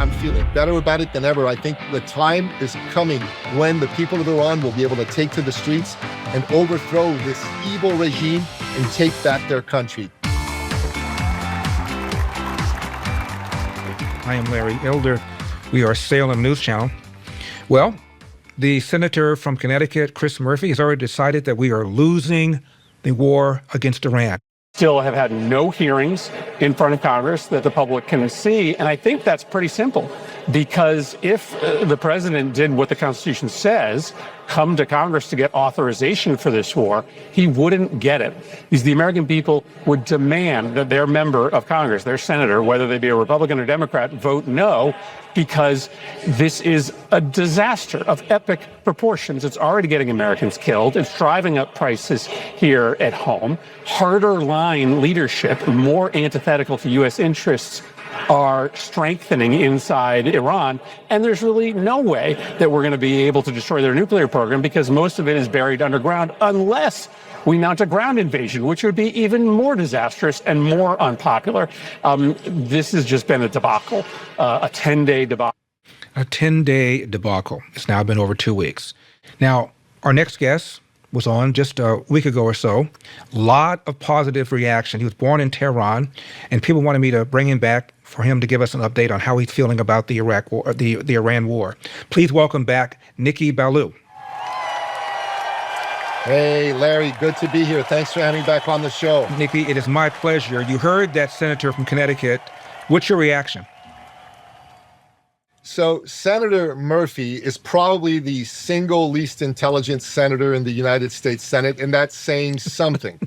I'm feeling better about it than ever. I think the time is coming when the people of Iran will be able to take to the streets and overthrow this evil regime and take back their country. I am Larry Elder. We are Salem News Channel. Well, the senator from Connecticut, Chris Murphy, has already decided that we are losing the war against Iran. Still have had no hearings in front of Congress that the public can see. And I think that's pretty simple, because if the president did what the Constitution says, come to Congress to get authorization for this war, he wouldn't get it. Because the American people would demand that their member of Congress, their senator, whether they be a Republican or Democrat, vote no, because this is a disaster of epic proportions. It's already getting Americans killed. It's driving up prices here at home. Harder line leadership, more antithetical to U.S. interests, are strengthening inside Iran. And there's really no way that we're going to be able to destroy their nuclear program, because most of it is buried underground, unless we mount a ground invasion, which would be even more disastrous and more unpopular. This has just been a debacle, a 10-day debacle. A 10-day debacle. It's now been over 2 weeks. Now, our next guest was on just a week ago or so. A lot of positive reaction. He was born in Tehran, and people wanted me to bring him back for him to give us an update on how he's feeling about the Iraq war, the Iran war. Please welcome back Nicky Billou. Hey, Larry, good to be here. Thanks for having me back on the show. Nicky, it is my pleasure. You heard that senator from Connecticut. What's your reaction? So Senator Murphy is probably the single least intelligent senator in the United States Senate, and that's saying something.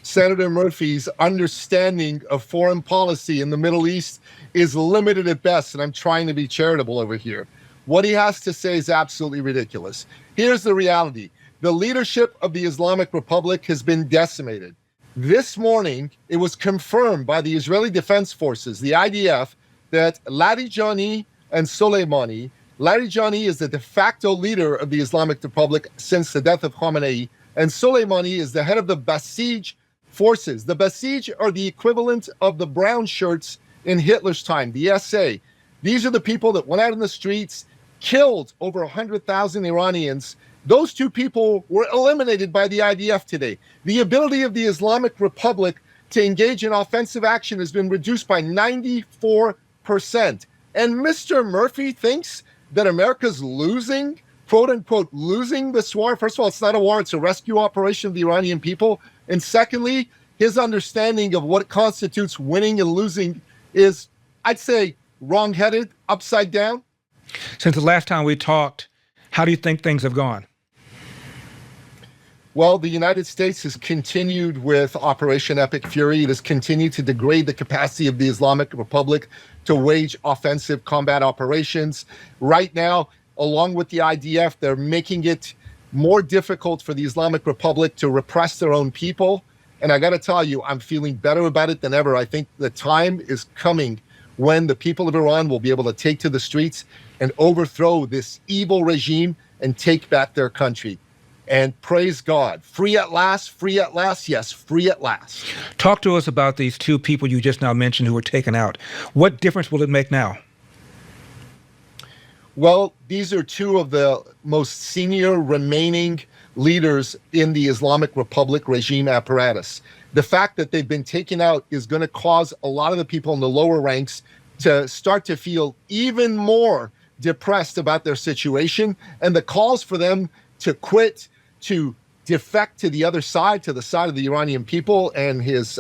Senator Murphy's understanding of foreign policy in the Middle East is limited at best, and I'm trying to be charitable over here. What he has to say is absolutely ridiculous. Here's the reality. The leadership of the Islamic Republic has been decimated. This morning, it was confirmed by the Israeli Defense Forces, the IDF, that Larijani and Soleimani. Larijani is the de facto leader of the Islamic Republic since the death of Khamenei, and Soleimani is the head of the Basij forces. The Basij are the equivalent of the brown shirts in Hitler's time, the SA. These are the people that went out in the streets, killed over 100,000 Iranians. Those two people were eliminated by the IDF today. The ability of the Islamic Republic to engage in offensive action has been reduced by 94%. And Mr. Murphy thinks that America's losing, quote unquote, losing this war. First of all, it's not a war, it's a rescue operation of the Iranian people. And secondly, his understanding of what constitutes winning and losing is, I'd say, wrong-headed, upside down. Since the last time we talked, how do you think things have gone? Well, the United States has continued with Operation Epic Fury. It has continued to degrade the capacity of the Islamic Republic to wage offensive combat operations. Right now, along with the IDF, they're making it more difficult for the Islamic Republic to repress their own people. And I got to tell you, I'm feeling better about it than ever. I think the time is coming when the people of Iran will be able to take to the streets and overthrow this evil regime and take back their country. And praise God, free at last, yes, free at last. Talk to us about these two people you just now mentioned who were taken out. What difference will it make now? Well, these are two of the most senior remaining leaders in the Islamic Republic regime apparatus. The fact that they've been taken out is going to cause a lot of the people in the lower ranks to start to feel even more depressed about their situation, and the calls for them to quit, to defect to the other side, to the side of the Iranian people and His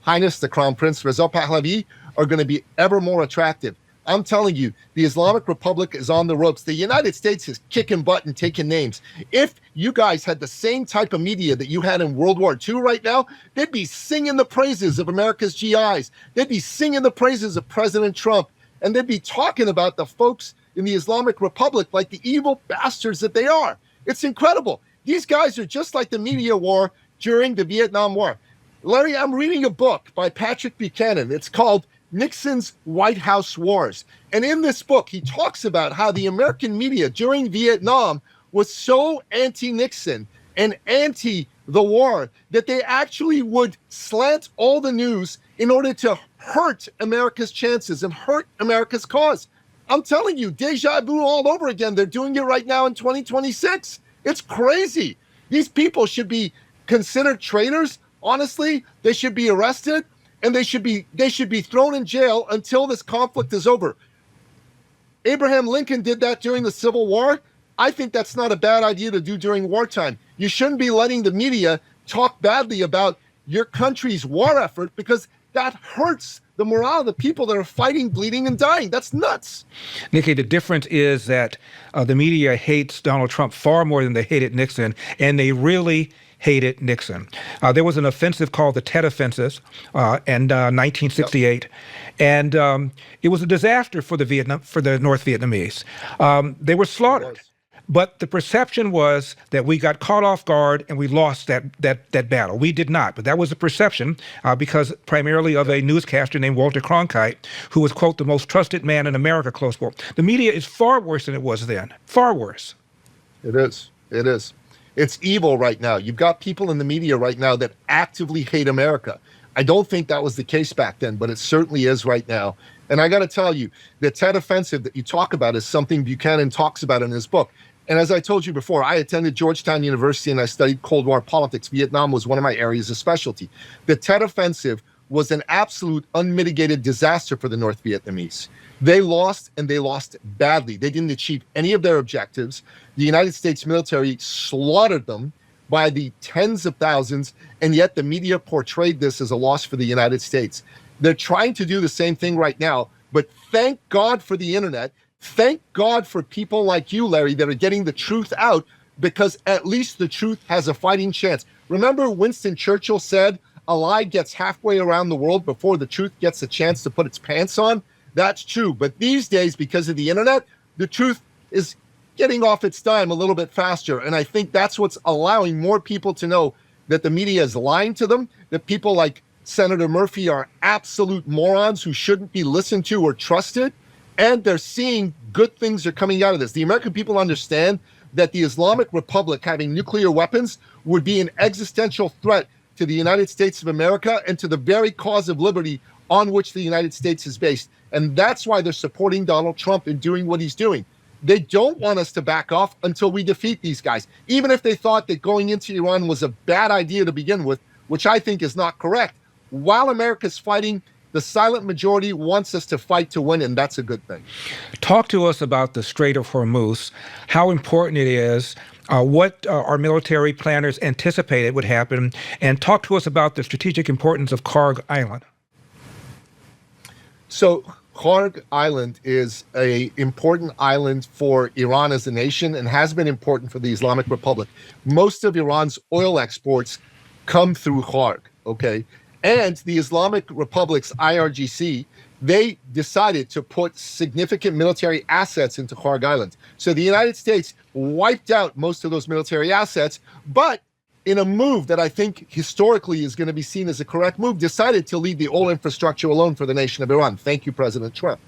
Highness, the Crown Prince Reza Pahlavi, are going to be ever more attractive. I'm telling you, the Islamic Republic is on the ropes. The United States is kicking butt and taking names. If you guys had the same type of media that you had in World War II right now, they'd be singing the praises of America's GIs. They'd be singing the praises of President Trump. And they'd be talking about the folks in the Islamic Republic like the evil bastards that they are. It's incredible. These guys are just like the media war during the Vietnam War. Larry, I'm reading a book by Patrick Buchanan. It's called Nixon's White House Wars. And in this book, he talks about how the American media during Vietnam was so anti-Nixon and anti the war that they actually would slant all the news in order to hurt America's chances and hurt America's cause. I'm telling you, deja vu all over again. They're doing it right now in 2026. It's crazy. These people should be considered traitors. Honestly, they should be arrested and they should be thrown in jail until this conflict is over. Abraham Lincoln did that during the Civil War. I think that's not a bad idea to do during wartime. You shouldn't be letting the media talk badly about your country's war effort, because that hurts the morale of the people that are fighting, bleeding, and dying. That's nuts. Nicky, the difference is that the media hates Donald Trump far more than they hated Nixon, and they really hated Nixon. There was an offensive called the Tet Offensive in 1968, and it was a disaster for the North Vietnamese. They were slaughtered. But the perception was that we got caught off guard and we lost that battle. We did not, but that was a perception because primarily of a newscaster named Walter Cronkite, who was, quote, the most trusted man in America, close quote. The media is far worse than it was then, far worse. It is. It is. It's evil right now. You've got people in the media right now that actively hate America. I don't think that was the case back then, but it certainly is right now. And I got to tell you, the Tet Offensive that you talk about is something Buchanan talks about in his book. And as I told you before, I attended Georgetown University and I studied Cold War politics. Vietnam was one of my areas of specialty. The Tet Offensive was an absolute unmitigated disaster for the North Vietnamese. They lost, and they lost badly. They didn't achieve any of their objectives. The United States military slaughtered them by the tens of thousands, and yet the media portrayed this as a loss for the United States. They're trying to do the same thing right now, but thank God for the internet. Thank God for people like you, Larry, that are getting the truth out, because at least the truth has a fighting chance. Remember Winston Churchill said, a lie gets halfway around the world before the truth gets a chance to put its pants on? That's true. But these days, because of the internet, the truth is getting off its dime a little bit faster. And I think that's what's allowing more people to know that the media is lying to them, that people like Senator Murphy are absolute morons who shouldn't be listened to or trusted. And they're seeing good things are coming out of this. The American people understand that the Islamic Republic having nuclear weapons would be an existential threat to the United States of America and to the very cause of liberty on which the United States is based. And that's why they're supporting Donald Trump in doing what he's doing. They don't want us to back off until we defeat these guys. Even if they thought that going into Iran was a bad idea to begin with, which I think is not correct. While America's fighting, the silent majority wants us to fight to win, and that's a good thing. Talk to us about the Strait of Hormuz, how important it is, what our military planners anticipated would happen, and talk to us about the strategic importance of Kharg Island. So Kharg Island is an important island for Iran as a nation and has been important for the Islamic Republic. Most of Iran's oil exports come through Kharg, okay? And the Islamic Republic's IRGC, they decided to put significant military assets into Kharg Island. So the United States wiped out most of those military assets, but in a move that I think historically is going to be seen as a correct move, decided to leave the oil infrastructure alone for the nation of Iran. Thank you, President Trump.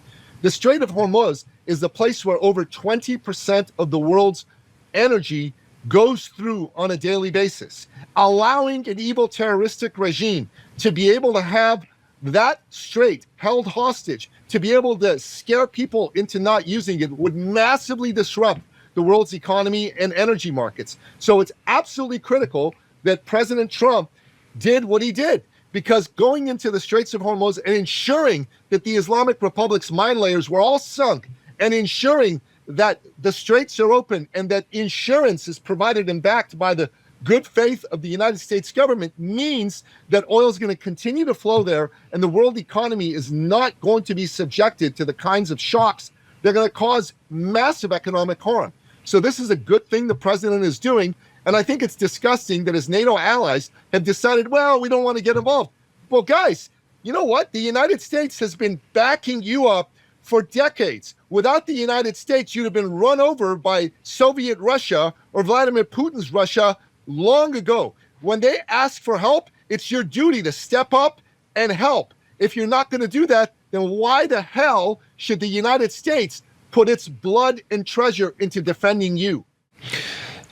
The Strait of Hormuz is the place where over 20% of the world's energy goes through on a daily basis, allowing an evil terroristic regime to be able to have that strait held hostage, to be able to scare people into not using it, would massively disrupt the world's economy and energy markets. So it's absolutely critical that President Trump did what he did, because going into the Straits of Hormuz and ensuring that the Islamic Republic's mine layers were all sunk, and ensuring that the straits are open and that insurance is provided and backed by the good faith of the United States government, means that oil is going to continue to flow there, and the world economy is not going to be subjected to the kinds of shocks that are going to cause massive economic harm. So this is a good thing the president is doing, and I think it's disgusting that his NATO allies have decided, well, we don't want to get involved. Well, guys, you know what? The United States has been backing you up for decades. Without the United States, you'd have been run over by Soviet Russia or Vladimir Putin's Russia long ago. When they ask for help, it's your duty to step up and help. If you're not going to do that, then why the hell should the United States put its blood and treasure into defending you?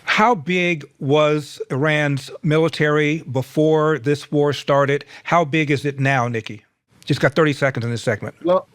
How big was Iran's military before this war started? How big is it now, Nicky? Just got 30 seconds in this segment. Well,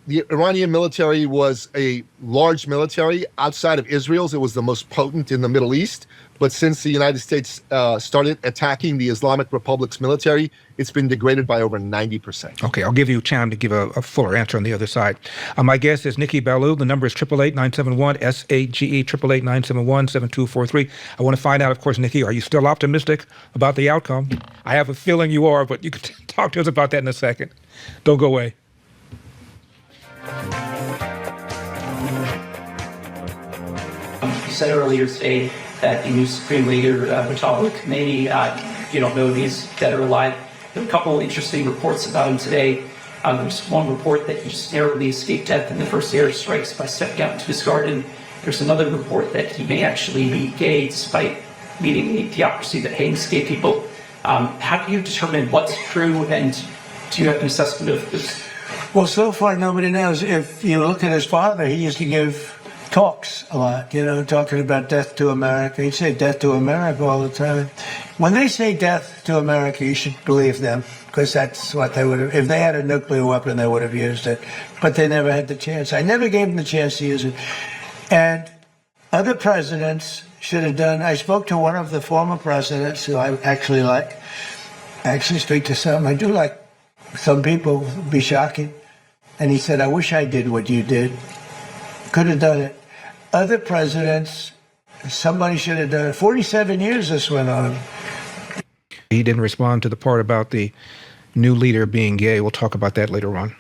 the Iranian military was a large military. Outside of Israel's, it was the most potent in the Middle East. But since the United States started attacking the Islamic Republic's military, it's been degraded by over 90%. Okay, I'll give you time to give a fuller answer on the other side. My guest is Nicky Billou. The number is 888-971-SAGE, 888-971-7243. I want to find out, of course, Nicky, are you still optimistic about the outcome? I have a feeling you are, but you can talk to us about that in a second. Don't go away. You said earlier today that the new Supreme Leader, Mutawalliq, maybe you don't know if he's dead or alive. There are a couple interesting reports about him today. There's one report that he just narrowly escaped death in the first airstrikes by stepping out into his garden. There's another report that he may actually be gay despite leading the theocracy that hangs gay people. How do you determine what's true, and do you have an assessment of this? Well, so far nobody knows. If you look at his father, he used to give talks a lot, talking about death to America. He'd say death to America all the time. When they say death to America, you should believe them, because that's what they would have. If they had a nuclear weapon, they would have used it. But they never had the chance. I never gave them the chance to use it. And other presidents should have done. I spoke to one of the former presidents who I actually like. I actually speak to some. I do like some people, be shocking. And he said, I wish I did what you did. Could have done it. Other presidents, somebody should have done it. 47 years this went on. He didn't respond to the part about the new leader being gay. We'll talk about that later on.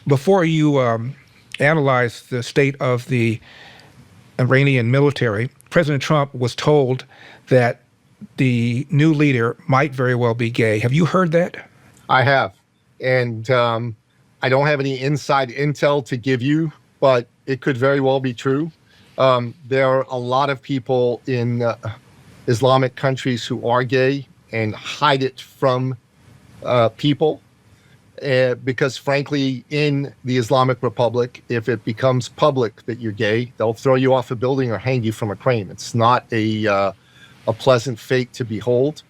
Before you analyze the state of the Iranian military, President Trump was told that the new leader might very well be gay. Have you heard that? I have. And I don't have any inside intel to give you, but it could very well be true. There are a lot of people in Islamic countries who are gay and hide it from people because, frankly, in the Islamic Republic, if it becomes public that you're gay, they'll throw you off a building or hang you from a crane. It's not a pleasant fate to behold.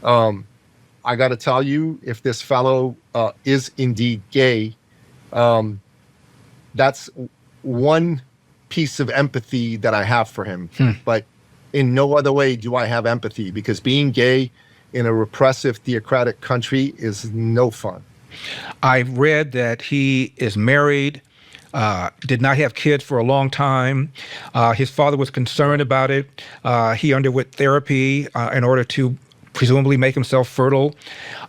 I got to tell you, if this fellow is indeed gay, that's one piece of empathy that I have for him. But in no other way do I have empathy, because being gay in a repressive theocratic country is no fun. I've read that he is married, did not have kids for a long time. His father was concerned about it. He underwent therapy in order to presumably make himself fertile.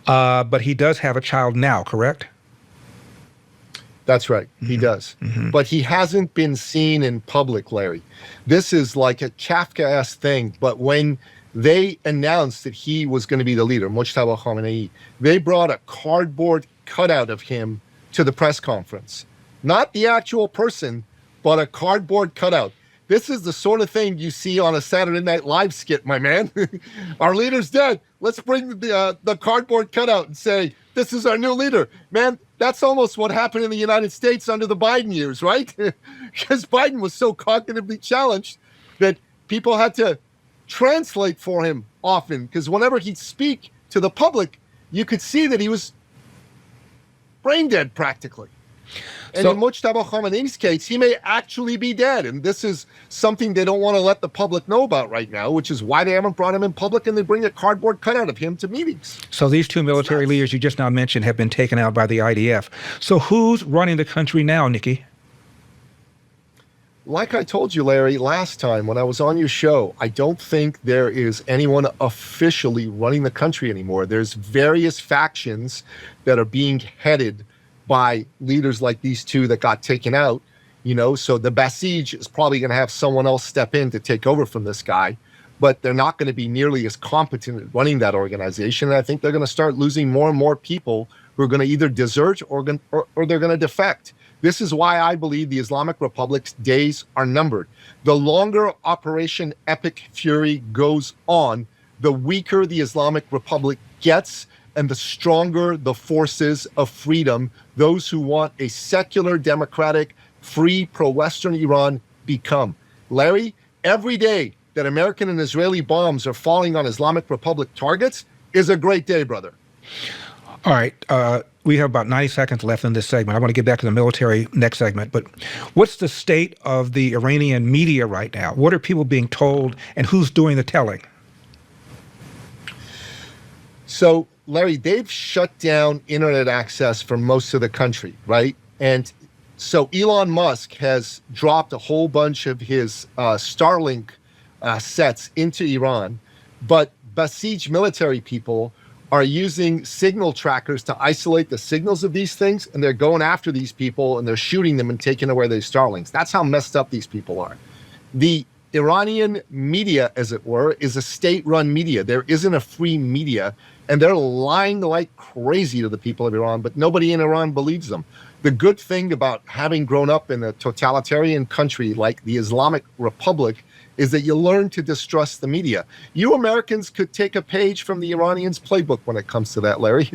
But he does have a child now, correct? That's right. He does. But he hasn't been seen in public, Larry. This is like a Kafka-esque thing. But when they announced that he was going to be the leader, Mujtaba Khamenei, they brought a cardboard cutout of him to the press conference. Not the actual person, but a cardboard cutout. This is the sort of thing you see on a Saturday Night Live skit, my man. Our leader's dead. Let's bring the cardboard cutout and say, this is our new leader. Man, that's almost what happened in the United States under the Biden years, right? Because Biden was so cognitively challenged that people had to translate for him often, because whenever he'd speak to the public, you could see that he was brain dead practically. And So- in Mujtaba Khamenei's case, he may actually be dead. And this is something they don't want to let the public know about right now, which is why they haven't brought him in public, and they bring a cardboard cutout of him to meetings. So these two military leaders you just now mentioned have been taken out by the IDF. So who's running the country now, Nicky? Like I told you, Larry, last time when I was on your show, I don't think there is anyone officially running the country anymore. There's various factions that are being headed by leaders like these two that got taken out, so the Basij is probably going to have someone else step in to take over from this guy, but they're not going to be nearly as competent at running that organization. And I think they're going to start losing more and more people who are going to either desert or they're going to defect. This is why I believe the Islamic Republic's days are numbered. The longer Operation Epic Fury goes on, the weaker the Islamic Republic gets, and the stronger the forces of freedom, those who want a secular, democratic, free, pro-Western Iran, become. Larry, every day that American and Israeli bombs are falling on Islamic Republic targets is a great day, brother. All right. We have about 90 seconds left in this segment. I want to get back to the military next segment. But what's the state of the Iranian media right now? What are people being told, and who's doing the telling? So, Larry, they've shut down internet access for most of the country, right? And so Elon Musk has dropped a whole bunch of his Starlink sets into Iran, but Basij military people are using signal trackers to isolate the signals of these things, and they're going after these people, and they're shooting them and taking away their Starlinks. That's how messed up these people are. The Iranian media, as it were, is a state-run media. There isn't a free media, and they're lying like crazy to the people of Iran, but nobody in Iran believes them. The good thing about having grown up in a totalitarian country like the Islamic Republic is that you learn to distrust the media. You Americans could take a page from the Iranians' playbook when it comes to that, Larry.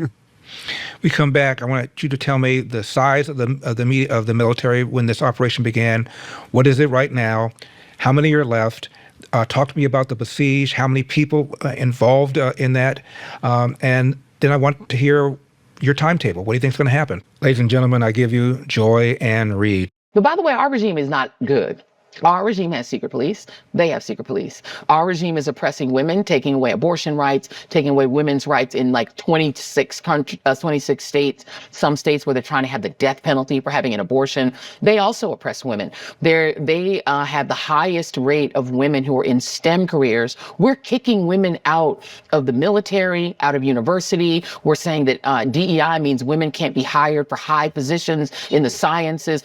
We come back. I want you to tell me the size of the military when this operation began. What is it right now? How many are left? Talk to me about the Basij. How many people involved in that? And then I want to hear your timetable. What do you think is going to happen? Ladies and gentlemen, I give you Joy Ann Reid. But by the way, our regime is not good. Our regime has secret police. They have secret police. Our regime is oppressing women, taking away abortion rights, taking away women's rights in like 26 states, some states where they're trying to have the death penalty for having an abortion. They also oppress women. They have the highest rate of women who are in STEM careers. We're kicking women out of the military, out of university. We're saying that DEI means women can't be hired for high positions in the sciences.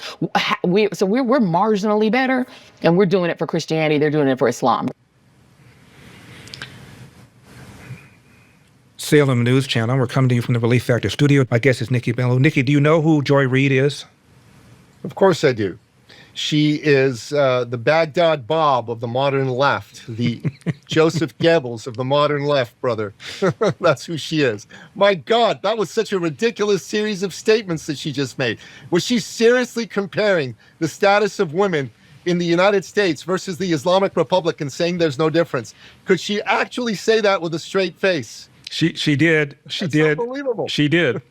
We're marginally better. And we're doing it for Christianity. They're doing it for Islam. Salem News Channel. We're coming to you from the Relief Factor studio. My guest is Nicky Billou. Nicky, do you know who Joy Reid is? Of course I do. She is the Baghdad Bob of the modern left, the Joseph Goebbels of the modern left, brother. That's who she is. My God, that was such a ridiculous series of statements that she just made. Was she seriously comparing the status of women in the United States versus the Islamic Republic and saying there's no difference? Could she actually say that with a straight face? She did. She That's did. unbelievable. She did.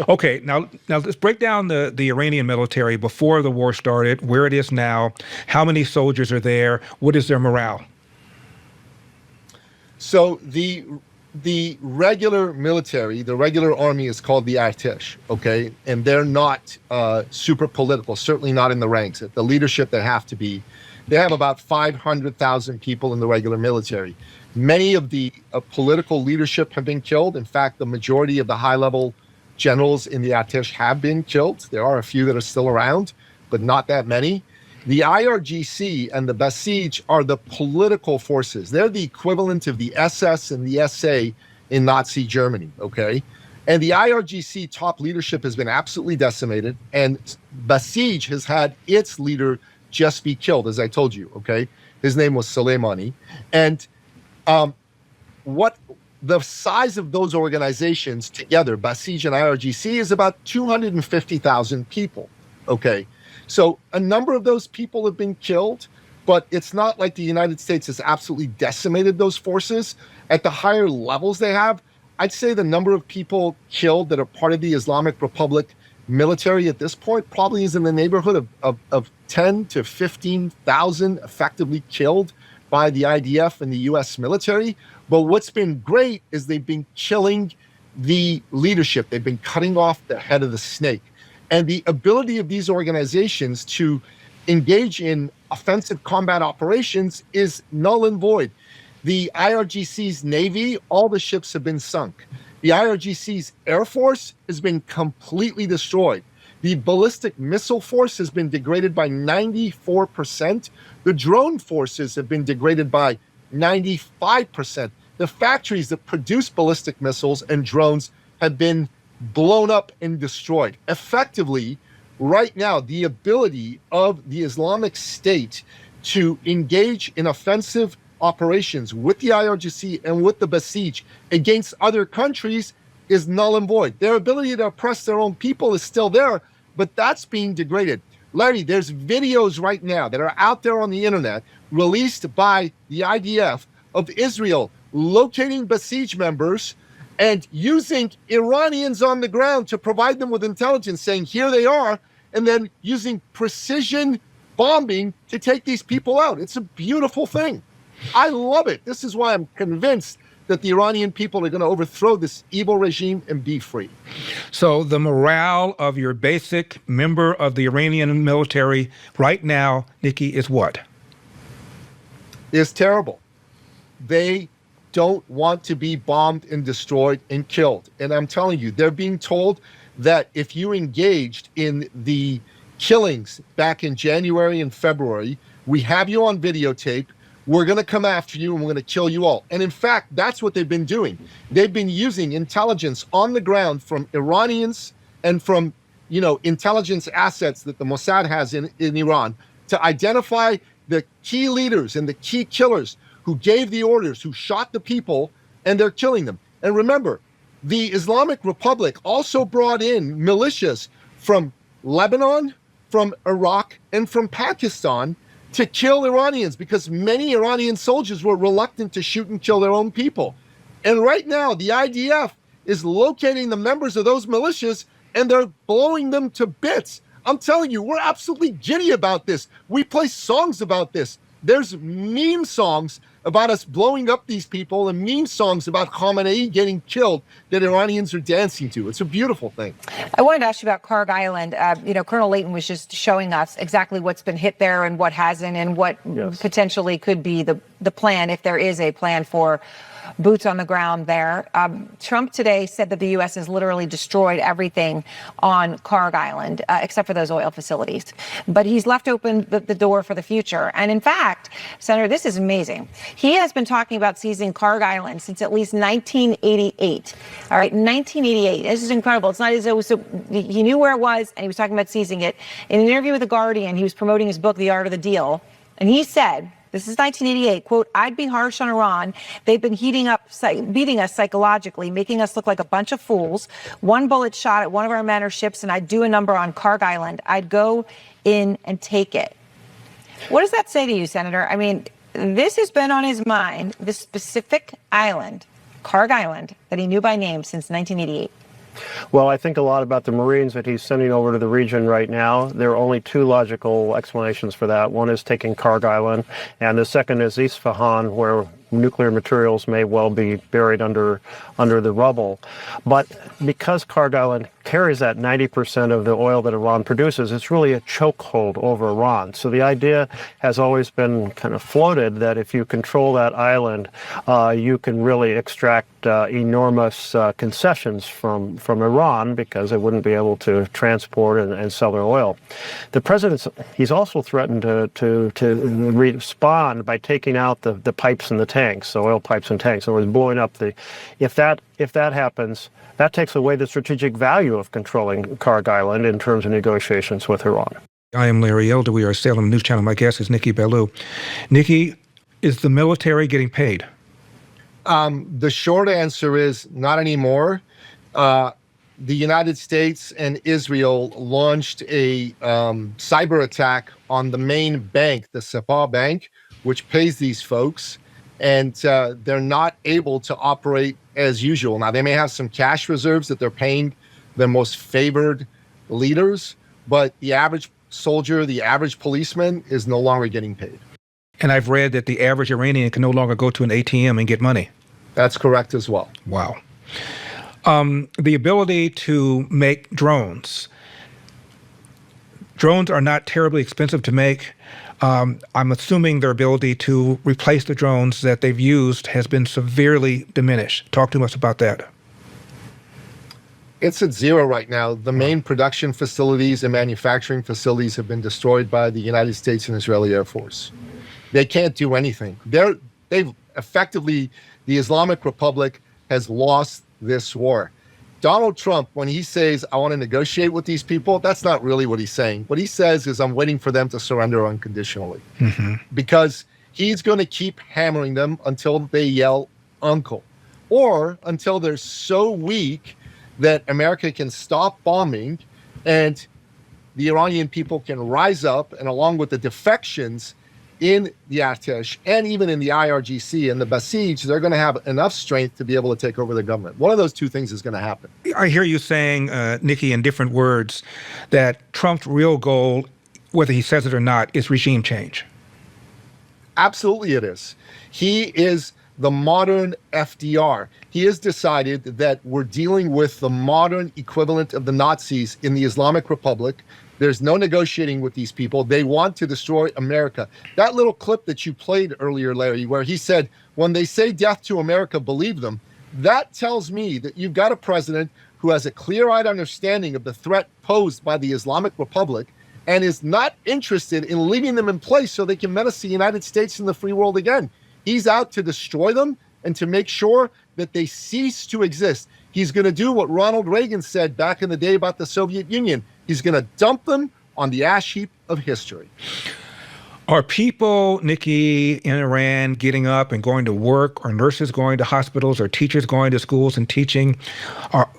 Okay, now let's break down the Iranian military before the war started, where it is now, how many soldiers are there, what is their morale? So the regular military, the regular army is called the Artesh, okay? And they're not super political, certainly not in the ranks. At the leadership, they have to be. They have about 500,000 people in the regular military. Many of the political leadership have been killed. In fact, the majority of the high-level generals in the Artesh have been killed. There are a few that are still around, but not that many. The IRGC and the Basij are the political forces. They're the equivalent of the SS and the SA in Nazi Germany, okay? And the IRGC top leadership has been absolutely decimated, and Basij has had its leader just be killed, as I told you, okay? His name was Soleimani. And what the size of those organizations together, Basij and IRGC, is about 250,000 people, okay? So a number of those people have been killed, but it's not like the United States has absolutely decimated those forces. At the higher levels they have, I'd say the number of people killed that are part of the Islamic Republic military at this point probably is in the neighborhood of 10 to 15,000 effectively killed by the IDF and the U.S. military. But what's been great is they've been killing the leadership. They've been cutting off the head of the snake. And the ability of these organizations to engage in offensive combat operations is null and void. The IRGC's Navy, all the ships have been sunk. The IRGC's Air Force has been completely destroyed. The ballistic missile force has been degraded by 94%. The drone forces have been degraded by 95%. The factories that produce ballistic missiles and drones have been blown up and destroyed. Effectively, right now, the ability of the Islamic State to engage in offensive operations with the IRGC and with the Basij against other countries is null and void. Their ability to oppress their own people is still there, but that's being degraded. Larry, there's videos right now that are out there on the internet released by the IDF of Israel locating Basij members and using Iranians on the ground to provide them with intelligence, saying, here they are, and then using precision bombing to take these people out. It's a beautiful thing. I love it. This is why I'm convinced that the Iranian people are going to overthrow this evil regime and be free. So the morale of your basic member of the Iranian military right now, Nicky, is what? It's terrible. They don't want to be bombed and destroyed and killed. And I'm telling you, they're being told that if you engaged in the killings back in January and February, we have you on videotape, we're going to come after you and we're going to kill you all. And in fact, that's what they've been doing. They've been using intelligence on the ground from Iranians and from, intelligence assets that the Mossad has in Iran to identify the key leaders and the key killers who gave the orders, who shot the people, and they're killing them. And remember, the Islamic Republic also brought in militias from Lebanon, from Iraq, and from Pakistan to kill Iranians because many Iranian soldiers were reluctant to shoot and kill their own people. And right now, the IDF is locating the members of those militias and they're blowing them to bits. I'm telling you, we're absolutely giddy about this. We play songs about this. There's meme songs about us blowing up these people and meme songs about Khamenei getting killed that Iranians are dancing to. It's a beautiful thing. I wanted to ask you about Karg Island. Colonel Layton was just showing us exactly what's been hit there and what hasn't and what potentially could be the plan, if there is a plan for boots on the ground there. Trump today said that the U.S. has literally destroyed everything on Karg Island, except for those oil facilities. But he's left open the door for the future. And in fact, Senator, this is amazing. He has been talking about seizing Karg Island since at least 1988. All right, 1988. This is incredible. It's not as though he knew where it was and he was talking about seizing it. In an interview with The Guardian, he was promoting his book, The Art of the Deal. And he said, this is 1988, quote, "I'd be harsh on Iran. They've been beating us psychologically, making us look like a bunch of fools. One bullet shot at one of our men or ships, and I'd do a number on Karg Island. I'd go in and take it." What does that say to you, Senator? I mean, this has been on his mind, this specific island, Karg Island, that he knew by name since 1988. Well, I think a lot about the Marines that he's sending over to the region right now. There are only two logical explanations for that. One is taking Karg Island, and the second is Isfahan, where nuclear materials may well be buried under the rubble. But because Karg Island carries that 90% of the oil that Iran produces, it's really a chokehold over Iran. So the idea has always been kind of floated that if you control that island, you can really extract enormous concessions from Iran because they wouldn't be able to transport and sell their oil. The president, he's also threatened to respond by taking out the pipes and the tanks, the oil pipes and tanks. So it's blowing up if that happens, that takes away the strategic value of controlling Karg Island in terms of negotiations with Iran. I am Larry Elder. We are Salem News Channel. My guest is Nicky Billou. Nicky, is the military getting paid? The short answer is not anymore. The United States and Israel launched a cyber attack on the main bank, the Sepah Bank, which pays these folks, and they're not able to operate as usual. Now, they may have some cash reserves that they're paying their most favored leaders, but the average soldier, the average policeman is no longer getting paid. And I've read that the average Iranian can no longer go to an ATM and get money. That's correct as well. Wow. The ability to make drones. Drones are not terribly expensive to make. I'm assuming their ability to replace the drones that they've used has been severely diminished. Talk to us about that. It's at zero right now. The main production facilities and manufacturing facilities have been destroyed by the United States and Israeli Air Force. They can't do anything. They've effectively, the Islamic Republic has lost this war. Donald Trump, when he says, I want to negotiate with these people, that's not really what he's saying. What he says is, I'm waiting for them to surrender unconditionally. Mm-hmm. Because he's going to keep hammering them until they yell, uncle, or until they're so weak that America can stop bombing and the Iranian people can rise up and, along with the defections, in the Artesh and even in the IRGC and the Basij, they're going to have enough strength to be able to take over the government. One of those two things is going to happen. I hear you saying, Nicky, in different words, that Trump's real goal, whether he says it or not, is regime change. Absolutely it is. He is the modern FDR. He has decided that we're dealing with the modern equivalent of the Nazis in the Islamic Republic. There's no negotiating with these people. They want to destroy America. That little clip that you played earlier, Larry, where he said, when they say death to America, believe them, that tells me that you've got a president who has a clear-eyed understanding of the threat posed by the Islamic Republic and is not interested in leaving them in place so they can menace the United States and the free world again. He's out to destroy them and to make sure that they cease to exist. He's going to do what Ronald Reagan said back in the day about the Soviet Union. He's going to dump them on the ash heap of history. Are people, Nicky, in Iran getting up and going to work? Are nurses going to hospitals? Are teachers going to schools and teaching?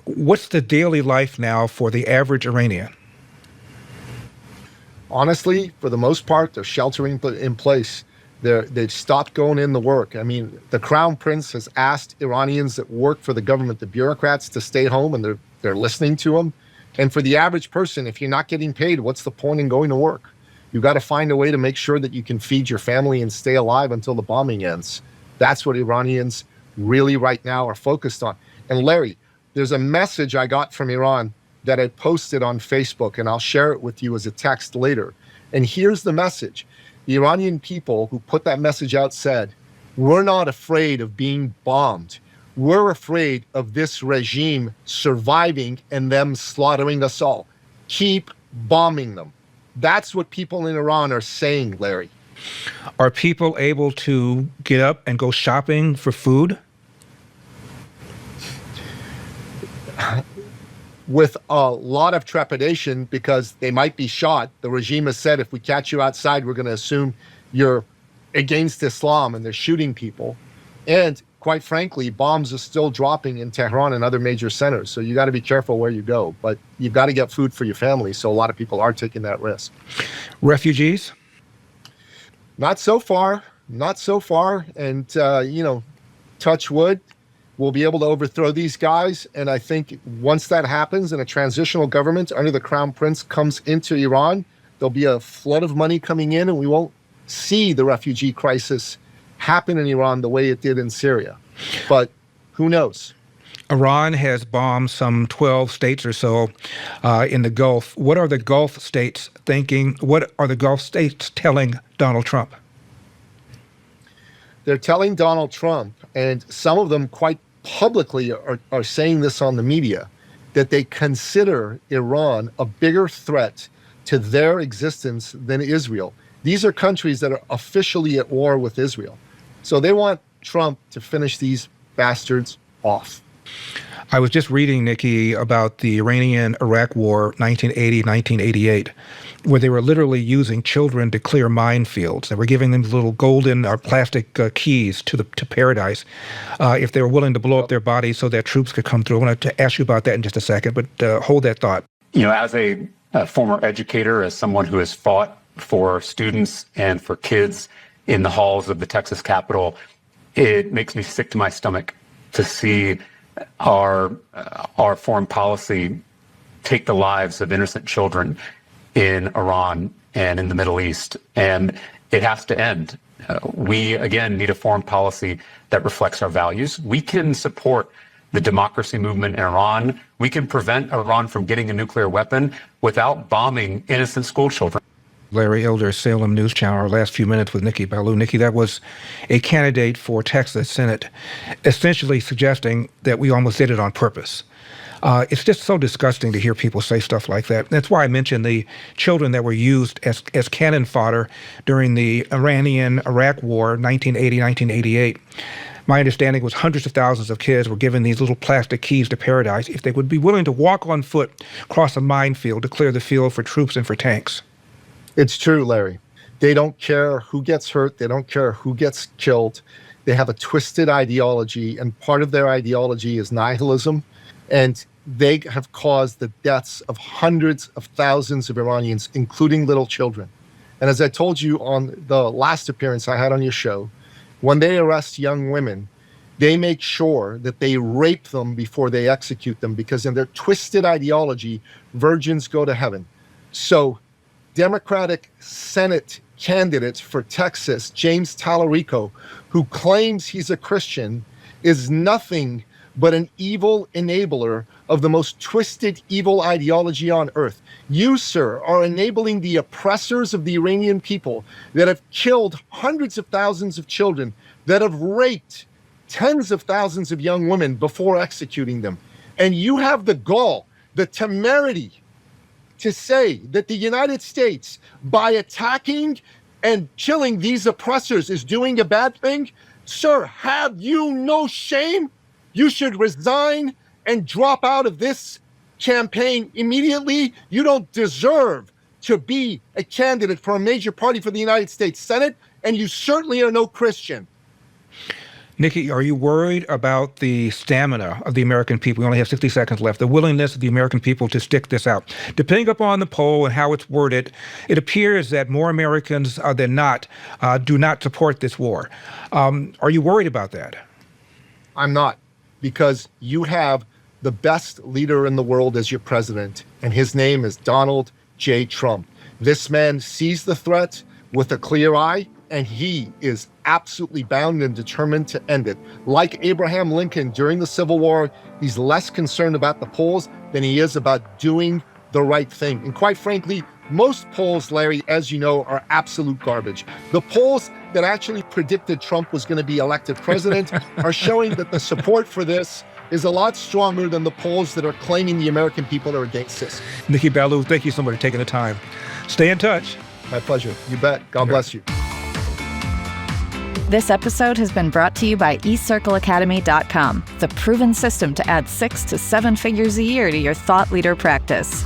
What's the daily life now for the average Iranian? Honestly, for the most part, they're sheltering in place. They've stopped going in to work. I mean, the Crown Prince has asked Iranians that work for the government, the bureaucrats, to stay home, and they're listening to him. And for the average person, if you're not getting paid, what's the point in going to work? You've got to find a way to make sure that you can feed your family and stay alive until the bombing ends. That's what Iranians really right now are focused on. And Larry, there's a message I got from Iran that I posted on Facebook, and I'll share it with you as a text later. And here's the message. The Iranian people who put that message out said, we're not afraid of being bombed. We're afraid of this regime surviving and them slaughtering us all. Keep bombing them. That's what people in Iran are saying, Larry. Are people able to get up and go shopping for food? With a lot of trepidation because they might be shot. The regime has said, if we catch you outside, we're going to assume you're against Islam, and they're shooting people. And quite frankly, bombs are still dropping in Tehran and other major centers. So you got to be careful where you go, but you've got to get food for your family. So a lot of people are taking that risk. Refugees? Not so far. Not so far. And, touch wood, we'll be able to overthrow these guys. And I think once that happens and a transitional government under the Crown Prince comes into Iran, there'll be a flood of money coming in, and we won't see the refugee crisis happen in Iran the way it did in Syria. But who knows? Iran has bombed some 12 states or so in the Gulf. What are the Gulf states thinking? What are the Gulf states telling Donald Trump? They're telling Donald Trump, and some of them quite publicly are saying this on the media, that they consider Iran a bigger threat to their existence than Israel. These are countries that are officially at war with Israel. So they want Trump to finish these bastards off. I was just reading, Nicky, about the Iranian-Iraq War, 1980-1988, where they were literally using children to clear minefields. They were giving them little golden or plastic keys to paradise if they were willing to blow up their bodies so that troops could come through. I want to ask you about that in just a second, but hold that thought. As a former educator, as someone who has fought for students and for kids in the halls of the Texas Capitol, it makes me sick to my stomach to see our foreign policy take the lives of innocent children in Iran and in the Middle East. And it has to end. We, again, need a foreign policy that reflects our values. We can support the democracy movement in Iran. We can prevent Iran from getting a nuclear weapon without bombing innocent school children. Larry Elder, Salem News Channel, our last few minutes with Nicky Billou. Nicky, that was a candidate for Texas Senate, essentially suggesting that we almost did it on purpose. It's just so disgusting to hear people say stuff like that. That's why I mentioned the children that were used as cannon fodder during the Iranian-Iraq War, 1980, 1988. My understanding was hundreds of thousands of kids were given these little plastic keys to paradise if they would be willing to walk on foot across a minefield to clear the field for troops and for tanks. It's true, Larry. They don't care who gets hurt. They don't care who gets killed. They have a twisted ideology, and part of their ideology is nihilism. And they have caused the deaths of hundreds of thousands of Iranians, including little children. And as I told you on the last appearance I had on your show, when they arrest young women, they make sure that they rape them before they execute them, because in their twisted ideology, virgins go to heaven. So Democratic Senate candidate for Texas, James Tallarico, who claims he's a Christian, is nothing but an evil enabler of the most twisted evil ideology on earth. You, sir, are enabling the oppressors of the Iranian people that have killed hundreds of thousands of children, that have raped tens of thousands of young women before executing them. And you have the gall, the temerity to say that the United States, by attacking and killing these oppressors, is doing a bad thing? Sir, have you no shame? You should resign and drop out of this campaign immediately. You don't deserve to be a candidate for a major party for the United States Senate, and you certainly are no Christian. Nicky, are you worried about the stamina of the American people? We only have 60 seconds left. The willingness of the American people to stick this out. Depending upon the poll and how it's worded, it appears that more Americans than not do not support this war. Are you worried about that? I'm not, because you have the best leader in the world as your president, and his name is Donald J. Trump. This man sees the threat with a clear eye, and he is absolutely bound and determined to end it. Like Abraham Lincoln during the Civil War, he's less concerned about the polls than he is about doing the right thing. And quite frankly, most polls, Larry, as you know, are absolute garbage. The polls that actually predicted Trump was going to be elected president are showing that the support for this is a lot stronger than the polls that are claiming the American people are against this. Nicky Billou, thank you so much for taking the time. Stay in touch. My pleasure. You bet. God bless you. This episode has been brought to you by eCircleAcademy.com, the proven system to add 6 to 7 figures a year to your thought leader practice.